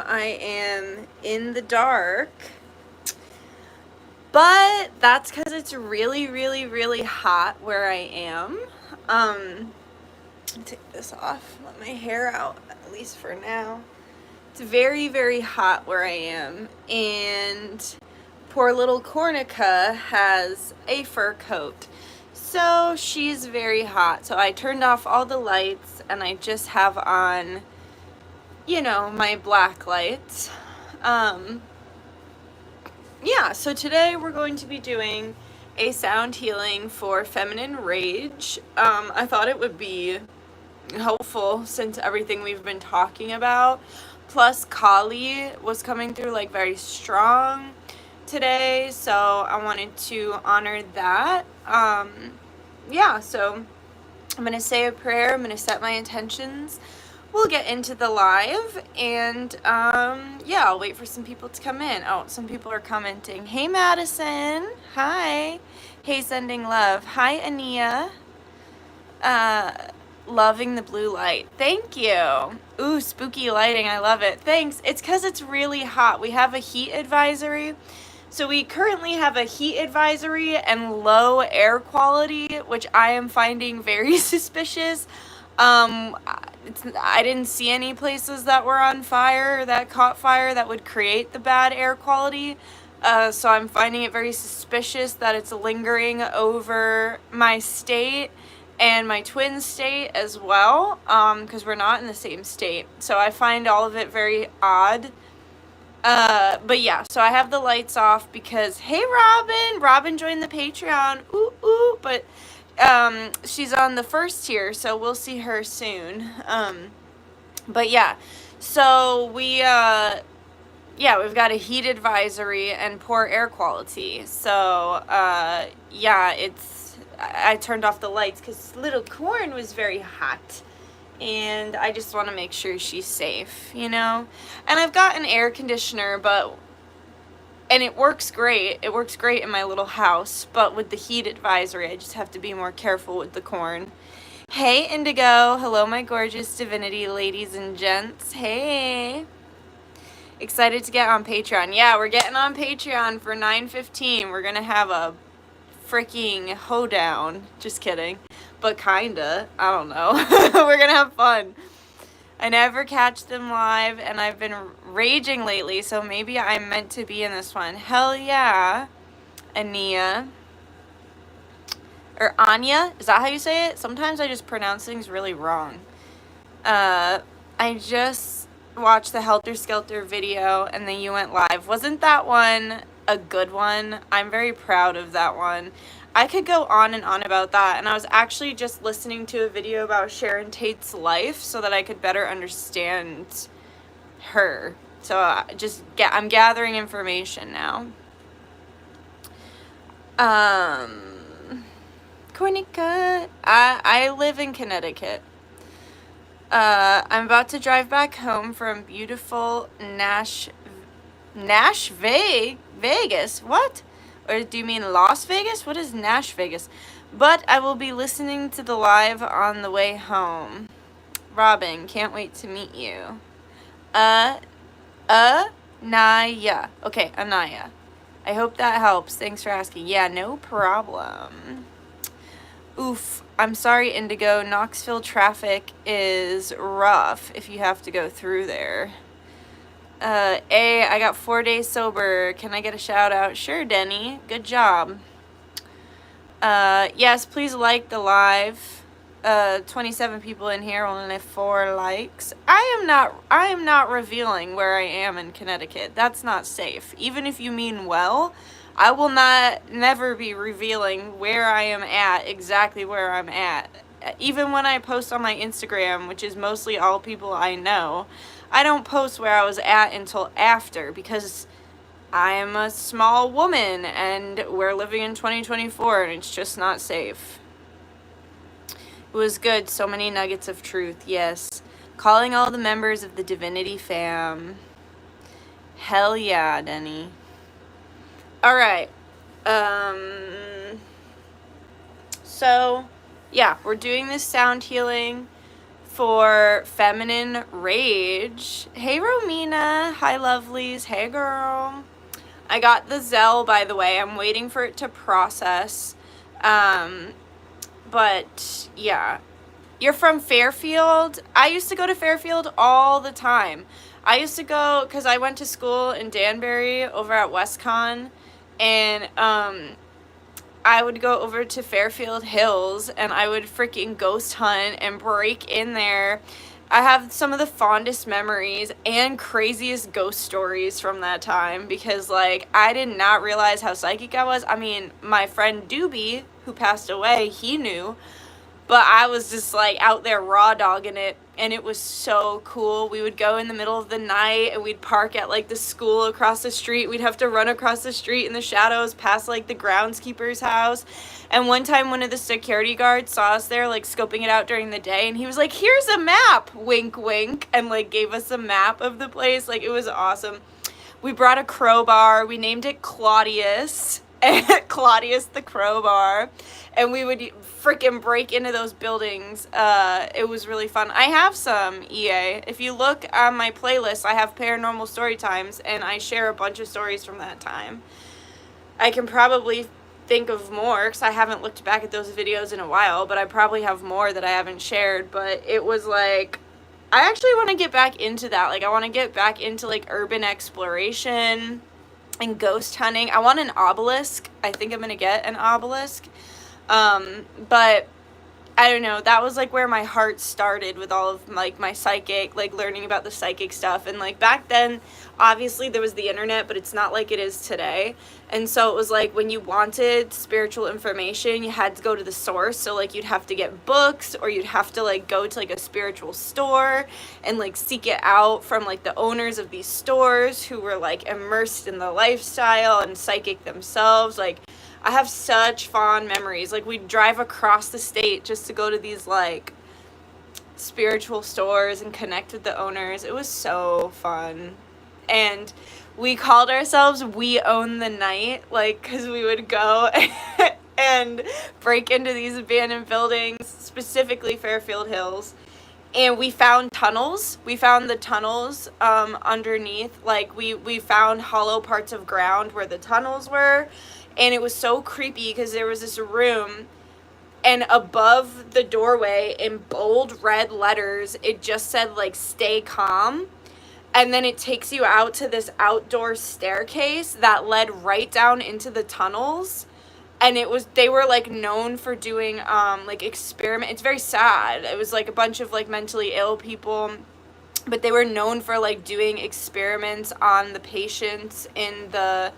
I am in the dark, but that's because it's really, really, really hot where I am. Take this off, let my hair out, at least for now. It's very, very hot where I am, and poor little Cornica has a fur coat. So she's very hot. So I turned off all the lights and I just have on, you know, my black lights. Yeah, so today we're going to be doing a sound healing for feminine rage. I thought it would be helpful since everything we've been talking about. Plus Kali was coming through like very strong today, so I wanted to honor that. Yeah, so I'm gonna say a prayer, I'm gonna set my intentions, we'll get into the live, and yeah, I'll wait for some people to come in. Oh, some people are commenting. Hey Madison, hi. Hey, sending love. Hi Ania. Loving the blue light. Thank you. Ooh, spooky lighting. I love it. Thanks. It's because it's really hot. We have a heat advisory. So we currently have a heat advisory and low air quality, which I am finding very suspicious. I didn't see any places that were on fire or that caught fire that would create the bad air quality. So I'm finding it very suspicious that it's lingering over my state and my twin state as well, because we're not in the same state. So I find all of it very odd. But yeah, so I have the lights off because, hey Robin joined the Patreon, ooh, but she's on the first tier, so we'll see her soon. But yeah, so we've got a heat advisory and poor air quality. So yeah, I turned off the lights because little Corn was very hot, and I just want to make sure she's safe, you know? And I've got an air conditioner, and it works great. It works great in my little house, but with the heat advisory, I just have to be more careful with the Corn. Hey, Indigo. Hello, my gorgeous divinity ladies and gents. Hey. Excited to get on Patreon. Yeah, we're getting on Patreon for $9.15. We're going to have a freaking hoedown. Just kidding. But kinda. I don't know. We're gonna have fun. I never catch them live, and I've been raging lately, so maybe I'm meant to be in this one. Hell yeah, Ania. Or Anya? Is that how you say it? Sometimes I just pronounce things really wrong. I just watched the Helter Skelter video, and then you went live. Wasn't that one a good one? I'm very proud of that one. I could go on and on about that, and I was actually just listening to a video about Sharon Tate's life so that I could better understand her. So I'm gathering information now. Cornica. I live in Connecticut. I'm about to drive back home from beautiful Vegas. What? Or do you mean Las Vegas? What is Nash Vegas? But I will be listening to the live on the way home. Robin, can't wait to meet you. Anaya. Okay, Anaya. I hope that helps. Thanks for asking. Yeah, no problem. Oof. I'm sorry, Indigo. Knoxville traffic is rough if you have to go through there. I got 4 days sober. Can I get a shout out? Sure, Denny. Good job. Yes, please like the live. 27 people in here, only 4 likes. I am not revealing where I am in Connecticut. That's not safe. Even if you mean well, I will never be revealing where I am at, exactly where I'm at. Even when I post on my Instagram, which is mostly all people I know, I don't post where I was at until after, because I'm a small woman and we're living in 2024 and it's just not safe. It was good. So many nuggets of truth. Yes. Calling all the members of the Divinity fam. Hell yeah, Denny. Alright. So, yeah, we're doing this sound healing for Feminine Rage. Hey, Romina. Hi, lovelies. Hey, girl. I got the Zell, by the way. I'm waiting for it to process. But, yeah. You're from Fairfield? I used to go to Fairfield all the time. I used to go, because I went to school in Danbury over at WestCon, and I would go over to Fairfield Hills, and I would freaking ghost hunt and break in there. I have some of the fondest memories and craziest ghost stories from that time, because, like, I did not realize how psychic I was. I mean, my friend Doobie, who passed away, he knew. But I was just, like, out there raw dogging it, and it was so cool. We would go in the middle of the night, and we'd park at, like, the school across the street. We'd have to run across the street in the shadows past, like, the groundskeeper's house. And one time, one of the security guards saw us there, like, scoping it out during the day, and he was like, "Here's a map," wink, wink, and, like, gave us a map of the place. Like, it was awesome. We brought a crowbar. We named it Claudius. Claudius the Crowbar, and we would freaking break into those buildings. It was really fun. I have some EA. If you look on my playlist, I have Paranormal Story Times, and I share a bunch of stories from that time. I can probably think of more, because I haven't looked back at those videos in a while, but I probably have more that I haven't shared. But it was like, I actually want to get back into that. Like, I want to get back into, like, urban exploration and ghost hunting. I want an obelisk. I think I'm gonna get an obelisk. But I don't know, that was like where my heart started with all of like my psychic, like learning about the psychic stuff. And like back then, obviously there was the internet, but it's not like it is today. And so it was like when you wanted spiritual information, you had to go to the source. So like you'd have to get books, or you'd have to like go to like a spiritual store and like seek it out from like the owners of these stores who were like immersed in the lifestyle and psychic themselves. Like, I have such fond memories. Like, we'd drive across the state just to go to these, like, spiritual stores and connect with the owners. It was so fun. And we called ourselves We Own the Night, like, because we would go and break into these abandoned buildings, specifically Fairfield Hills. And we found tunnels. We found the tunnels underneath. Like, we found hollow parts of ground where the tunnels were. And it was so creepy because there was this room, and above the doorway in bold red letters, it just said, like, "Stay calm." And then it takes you out to this outdoor staircase that led right down into the tunnels. And they were, like, known for doing, like, experiment. It's very sad. It was, like, a bunch of, like, mentally ill people. But they were known for, like, doing experiments on the patients in the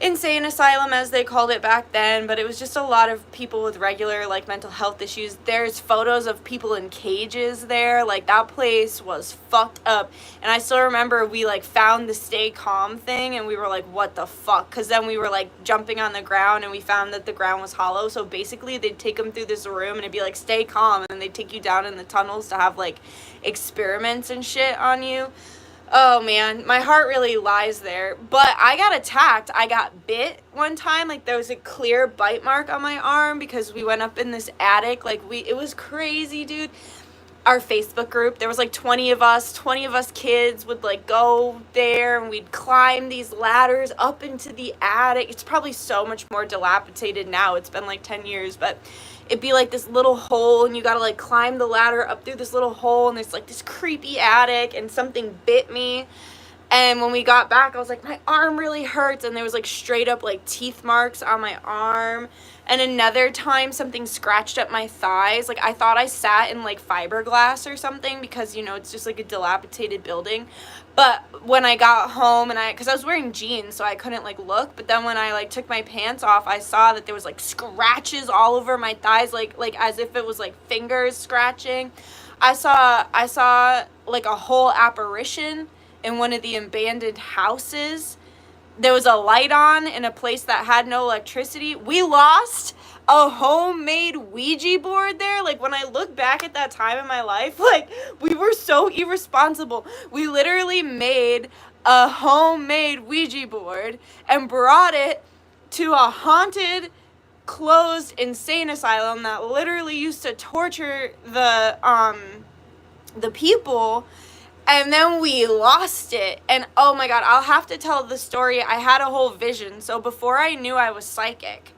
insane asylum, as they called it back then. But it was just a lot of people with regular, like, mental health issues. There's photos of people in cages there. Like, that place was fucked up. And I still remember we, like, found the stay calm thing, and we were like, what the fuck? Because then we were, like, jumping on the ground, and we found that the ground was hollow. So basically they'd take them through this room, and it'd be like, stay calm, and then they'd take you down in the tunnels to have, like, experiments and shit on you. Oh, man, my heart really lies there. But I got attacked. I got bit one time. Like, there was a clear bite mark on my arm because we went up in this attic. Like, it was crazy, dude. Our Facebook group, there was like 20 of us kids would like go there, and we'd climb these ladders up into the attic. It's probably so much more dilapidated now. It's been like 10 years, but it'd be like this little hole, and you gotta like climb the ladder up through this little hole, and there's like this creepy attic, and something bit me. And when we got back, I was like, my arm really hurts, and there was like straight up like teeth marks on my arm. And another time, something scratched up my thighs. Like, I thought I sat in like fiberglass or something, because, you know, it's just like a dilapidated building. But when I got home, and because I was wearing jeans, so I couldn't like look, but then when I like took my pants off, I saw that there was like scratches all over my thighs, like as if it was like fingers scratching. I saw like a whole apparition in one of the abandoned houses. There was a light on in a place that had no electricity. We lost a homemade Ouija board there. Like, when I look back at that time in my life, like, we were so irresponsible. We literally made a homemade Ouija board and brought it to a haunted, closed insane asylum that literally used to torture the the people, and then we lost it. And oh my God, I'll have to tell the story. I had a whole vision. So before I knew I was psychic,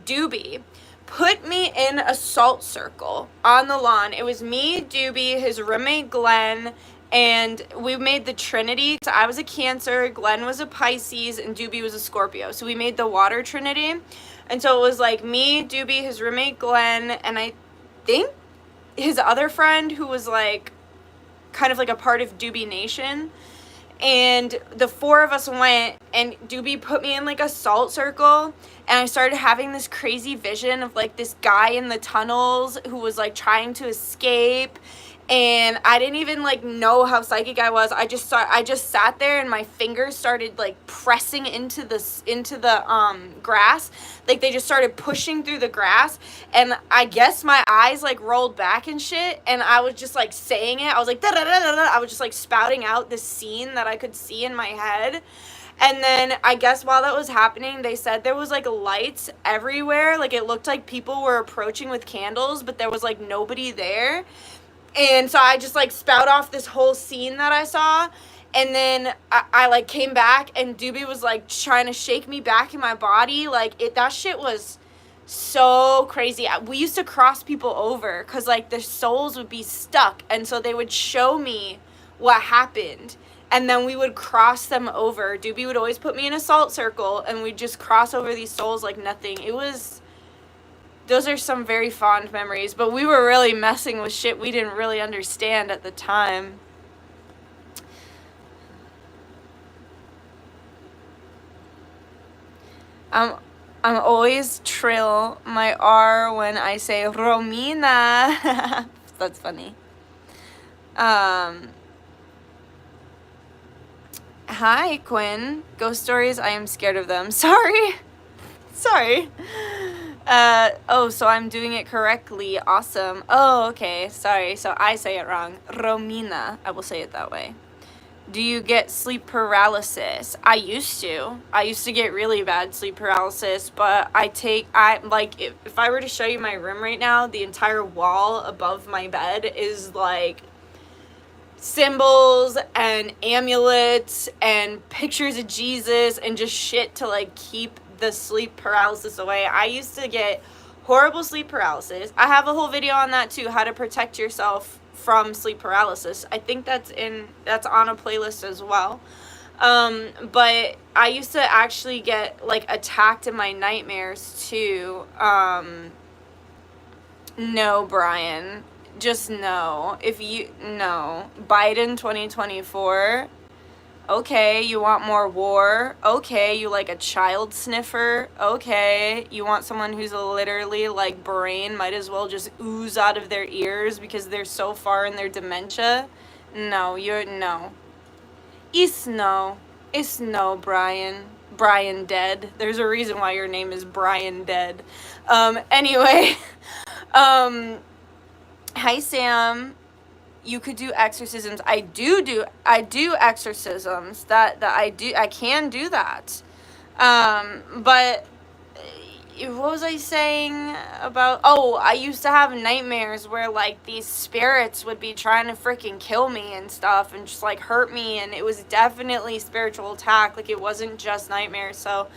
Doobie put me in a salt circle on the lawn. It was me, Doobie, his roommate Glenn, and we made the Trinity. So I was a Cancer, Glenn was a Pisces, and Doobie was a Scorpio. So we made the water Trinity. And so it was like me, Doobie, his roommate Glenn, and I think his other friend who was like kind of like a part of Doobie Nation. And the four of us went, and Doobie put me in like a salt circle, and I started having this crazy vision of like this guy in the tunnels who was like trying to escape, and I didn't even like know how psychic I was. I just sat there, and my fingers started like pressing into the grass, like they just started pushing through the grass, and I guess my eyes like rolled back and shit, and I was just like saying it. I was like da da da da da. I was just like spouting out this scene that I could see in my head. And then I guess while that was happening, they said there was like lights everywhere. Like it looked like people were approaching with candles, but there was like nobody there. And so I just like spout off this whole scene that I saw. And then I like came back, and Doobie was like trying to shake me back in my body. Like that shit was so crazy. We used to cross people over because like their souls would be stuck. And so they would show me what happened. And then we would cross them over. Doobie would always put me in a salt circle, and we'd just cross over these souls like nothing. Those are some very fond memories, but we were really messing with shit we didn't really understand at the time. I'm always trill my R when I say Romina. That's funny. Hi, Quinn. Ghost stories, I am scared of them. Sorry. Oh, so I'm doing it correctly. Awesome. Oh, okay. Sorry. So I say it wrong. Romina. I will say it that way. Do you get sleep paralysis? I used to get really bad sleep paralysis, but if I were to show you my room right now, the entire wall above my bed is like symbols and amulets and pictures of Jesus and just shit to like keep the sleep paralysis away. I used to get horrible sleep paralysis. I have a whole video on that too, how to protect yourself from sleep paralysis. I think that's on a playlist as well. But I used to actually get like attacked in my nightmares too. No, Brian. Just no. No. Biden 2024. Okay, you want more war? Okay, you like a child sniffer? Okay, you want someone who's literally like brain might as well just ooze out of their ears because they're so far in their dementia? No, no. It's no, Brian. Brian Dead. There's a reason why your name is Brian Dead. Anyway, hi Sam. You could do exorcisms. I do exorcisms. I can do that. But what was I saying about? Oh, I used to have nightmares where like these spirits would be trying to freaking kill me and stuff and just like hurt me, and it was definitely spiritual attack. Like it wasn't just nightmares. So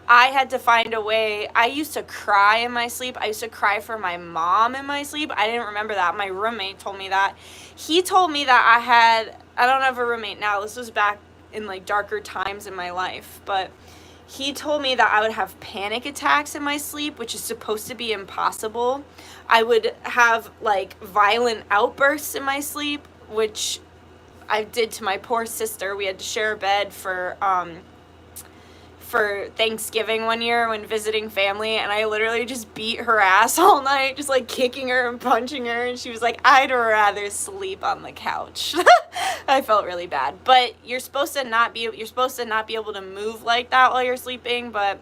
I had to find a way. I used to cry in my sleep. I used to cry for my mom in my sleep. I didn't remember that. My roommate told me that. He told me that I don't have a roommate now. This was back in like darker times in my life. But he told me that I would have panic attacks in my sleep, which is supposed to be impossible. I would have like violent outbursts in my sleep, which I did to my poor sister. We had to share a bed for Thanksgiving one year when visiting family, and I literally just beat her ass all night, just like kicking her and punching her, and she was like, I'd rather sleep on the couch. I felt really bad. But you're supposed to not be able to move like that while you're sleeping, but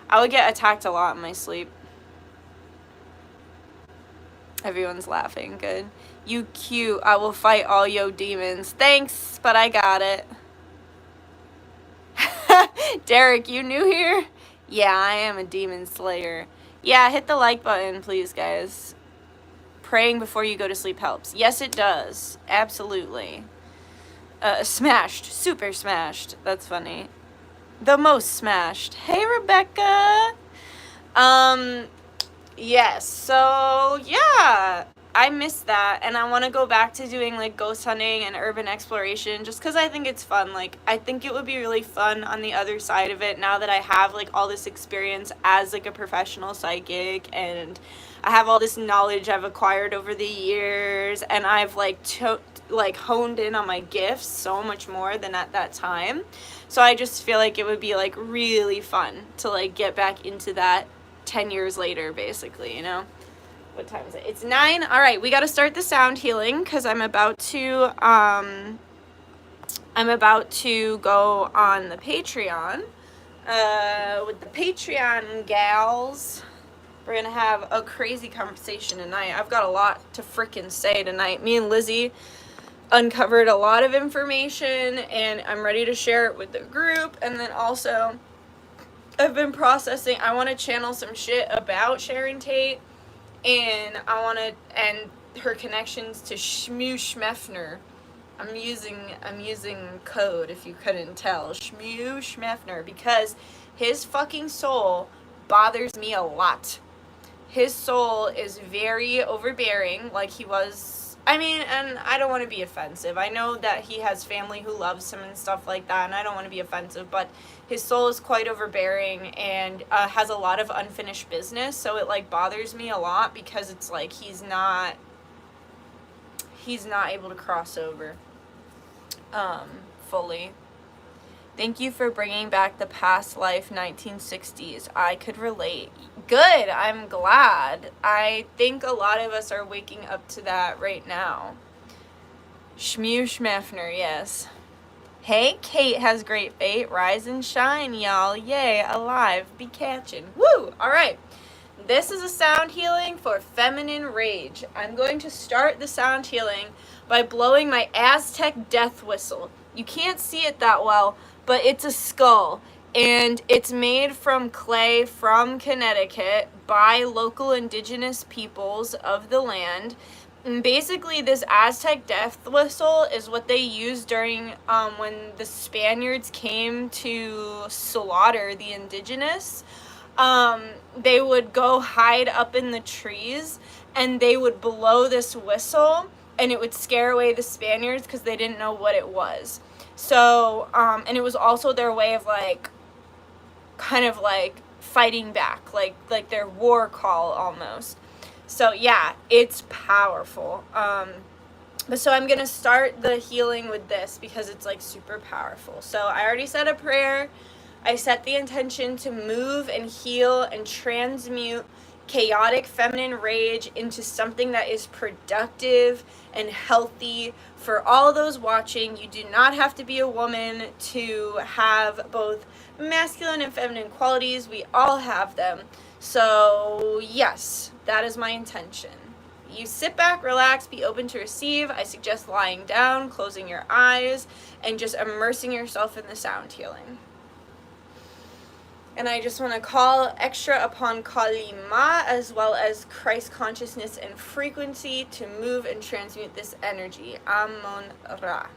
I would get attacked a lot in my sleep. Everyone's laughing. Good. You cute. I will fight all yo demons. Thanks, but I got it. Derek, you new here? Yeah, I am a demon slayer. Yeah, hit the like button, please, guys. praying before you go to sleep helps. Yes, it does. Absolutely. Smashed. Super smashed. That's funny. The most smashed. Hey, Rebecca. Yes. So, yeah. I miss that, and I want to go back to doing, like, ghost hunting and urban exploration just because I think it's fun. Like, I think it would be really fun on the other side of it now that I have, like, all this experience as, like, a professional psychic, and I have all this knowledge I've acquired over the years, and I've, like, honed in on my gifts so much more than at that time. So I just feel like it would be, like, really fun to, like, get back into that 10 years later, basically, you know? What time is it? It's 9. All right, we got to start the sound healing because I'm about to go on the Patreon with the Patreon gals. We're going to have a crazy conversation tonight. I've got a lot to frickin' say tonight. Me and Lizzie uncovered a lot of information, and I'm ready to share it with the group. And then also, I've been processing. I want to channel some shit about Sharon Tate. And and her connections to Shmu Schmefner. I'm using code if you couldn't tell. Shmu Schmefner, because his fucking soul bothers me a lot. His soul is very overbearing, like he was. I mean, and I don't want to be offensive. I know that he has family who loves him and stuff like that, and I don't want to be offensive, but his soul is quite overbearing and has a lot of unfinished business, so it, like, bothers me a lot because it's like he's not able to cross over fully. Thank you for bringing back the past life 1960s. I could relate. Good. I'm glad. I think a lot of us are waking up to that right now. Shmu Schmefner, yes. Hey, Kate has great fate. Rise and shine, y'all. Yay, alive. Be catching. Woo! All right. This is a sound healing for feminine rage. I'm going to start the sound healing by blowing my Aztec death whistle. You can't see it that well, but it's a skull, and it's made from clay from Connecticut by local indigenous peoples of the land. And basically, this Aztec death whistle is what they used during when the Spaniards came to slaughter the indigenous. They would go hide up in the trees, and they would blow this whistle, and it would scare away the Spaniards because they didn't know what it was. So, and it was also their way of, like, kind of, like, fighting back, like their war call almost. So, yeah, it's powerful. But so I'm going to start the healing with this because it's, like, super powerful. So I already said a prayer. I set the intention to move and heal and transmute chaotic feminine rage into something that is productive and healthy for all those watching. You do not have to be a woman to have both masculine and feminine qualities. We all have them. So yes, that is my intention. You sit back, relax, be open to receive. I suggest lying down, closing your eyes, and just immersing yourself in the sound healing. And I just want to call extra upon Kali Ma as well as Christ consciousness and frequency to move and transmute this energy. Amon Ra.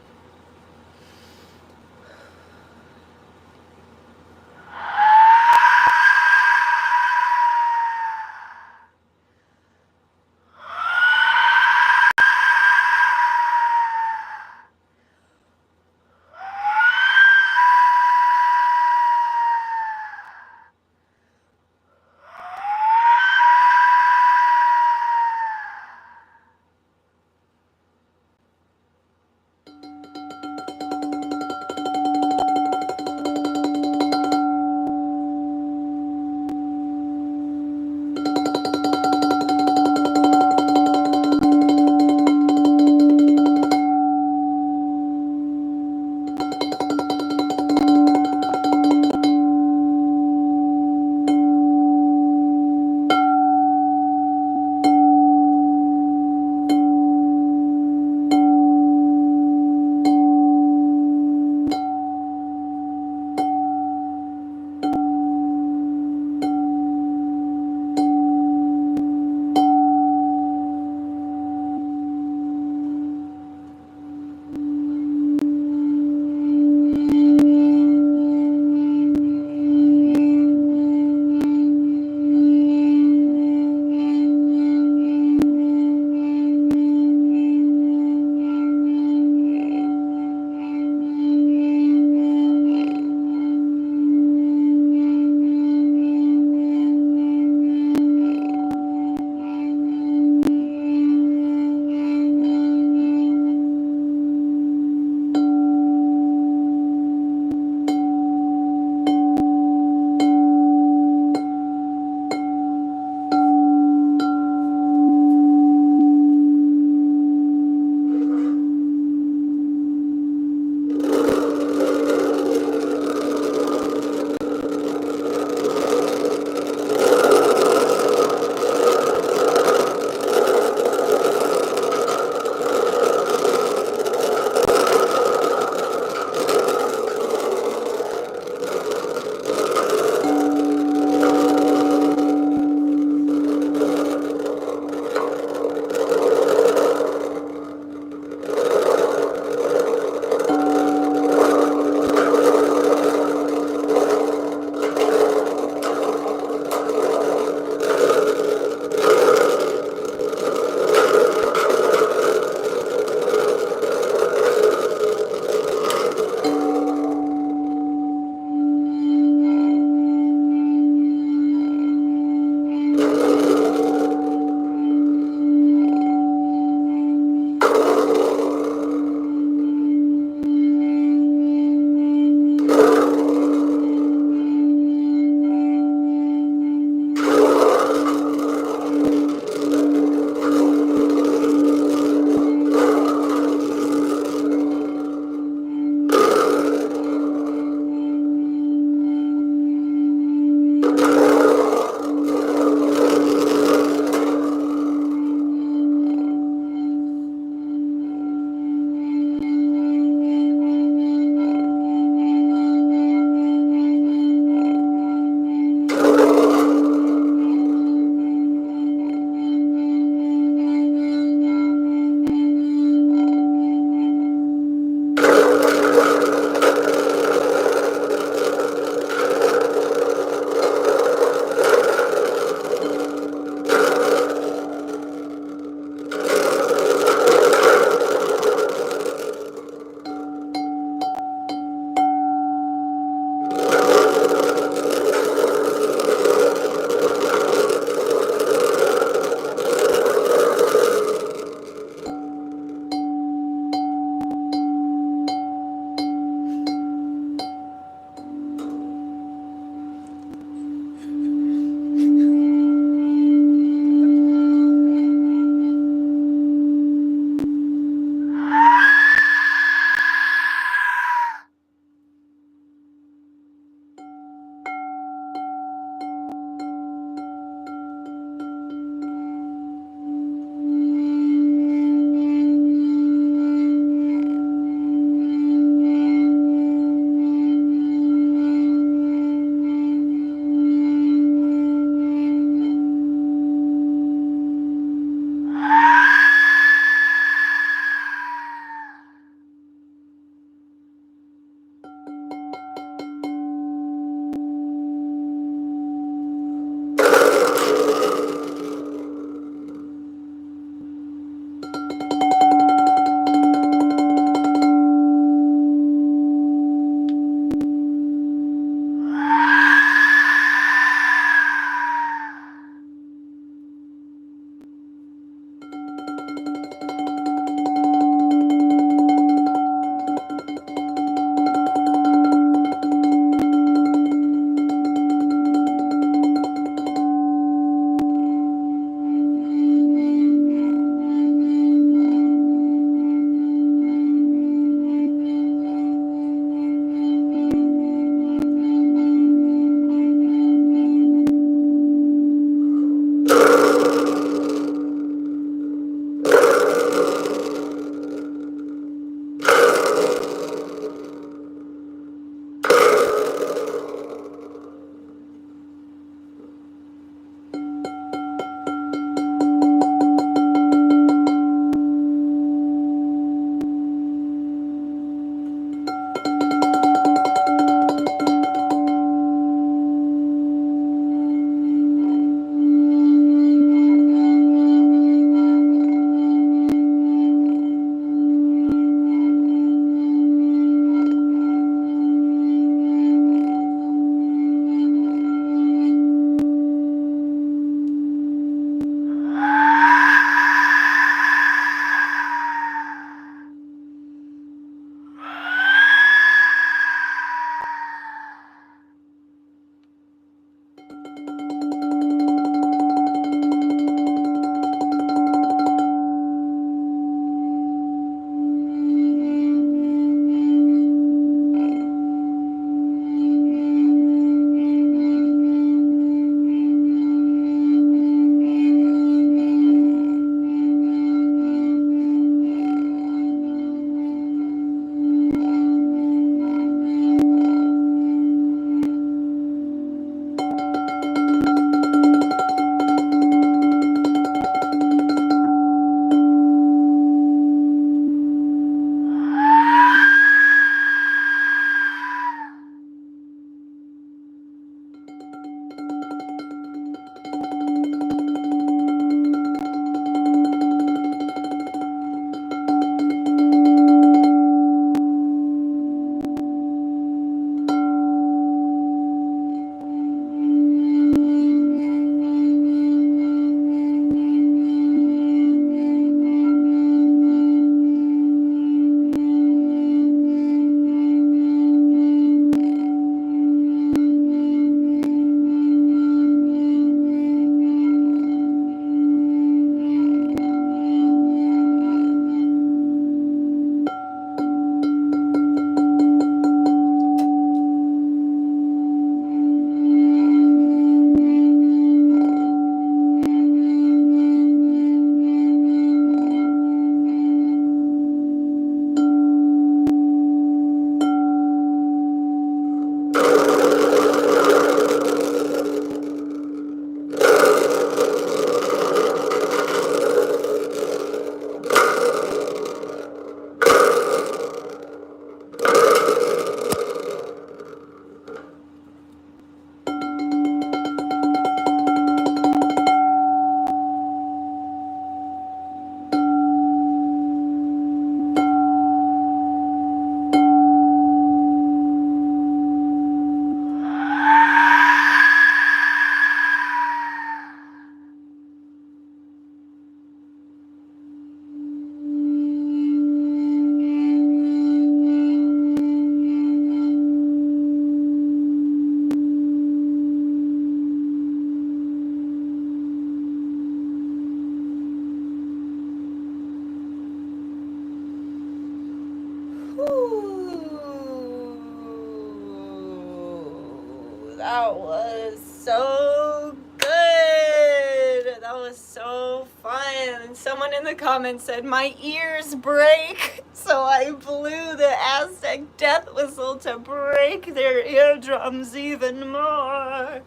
that was so good. That was so fun. And someone in the comments said, my ears break. So I blew the Aztec death whistle to break their eardrums even more.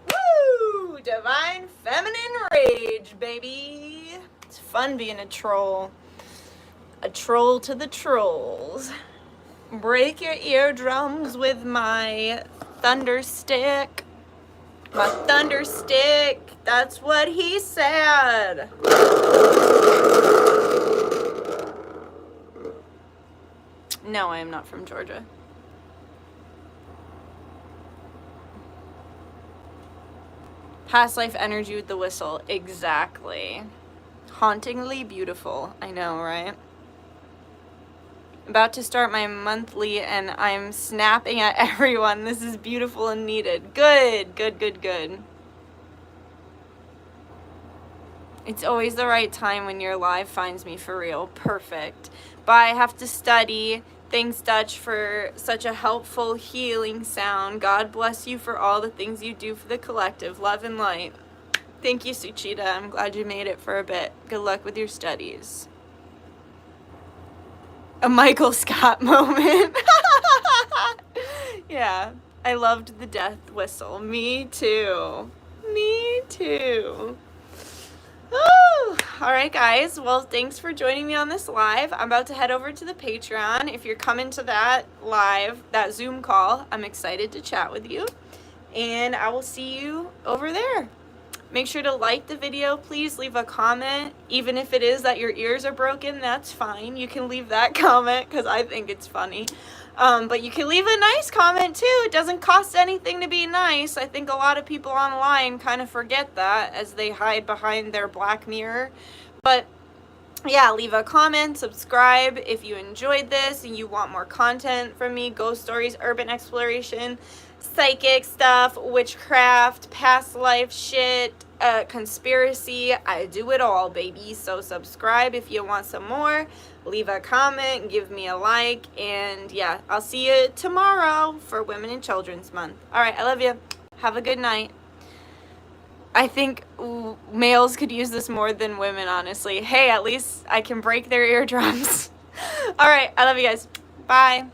Woo! Divine feminine rage, baby. It's fun being a troll. A troll to the trolls. Break your eardrums with my thunder stick. My thunder stick. That's what he said. No, I am not from Georgia. Past life energy with the whistle. Exactly. Hauntingly beautiful. I know, right? About to start my monthly and I'm snapping at everyone. This is beautiful and needed. Good, good, good, good. It's always the right time when your live finds me, for real. Perfect. But I have to study. Thanks, Dutch, for such a helpful, healing sound. God bless you for all the things you do for the collective. Love and light. Thank you, Suchita. I'm glad you made it for a bit. Good luck with your studies. A Michael Scott moment. Yeah, I loved the death whistle. Me too. Me too. Oh, all right, guys. Well, thanks for joining me on this live. I'm about to head over to the Patreon. If you're coming to that live, that Zoom call, I'm excited to chat with you. And I will see you over there. Make sure to like the video. Please leave a comment. Even if it is that your ears are broken, that's fine. You can leave that comment because I think it's funny. But you can leave a nice comment too. It doesn't cost anything to be nice. I think a lot of people online kind of forget that as they hide behind their black mirror. But yeah, leave a comment, subscribe if you enjoyed this and you want more content from me. Ghost stories, urban exploration, psychic stuff, witchcraft, past life shit, conspiracy. I do it all, baby. So subscribe if you want some more. Leave a comment, give me a like, and yeah, I'll see you tomorrow for Women and Children's Month. All right, I love you. Have a good night. I think males could use this more than women, honestly. Hey, at least I can break their eardrums. All right, I love you guys. Bye.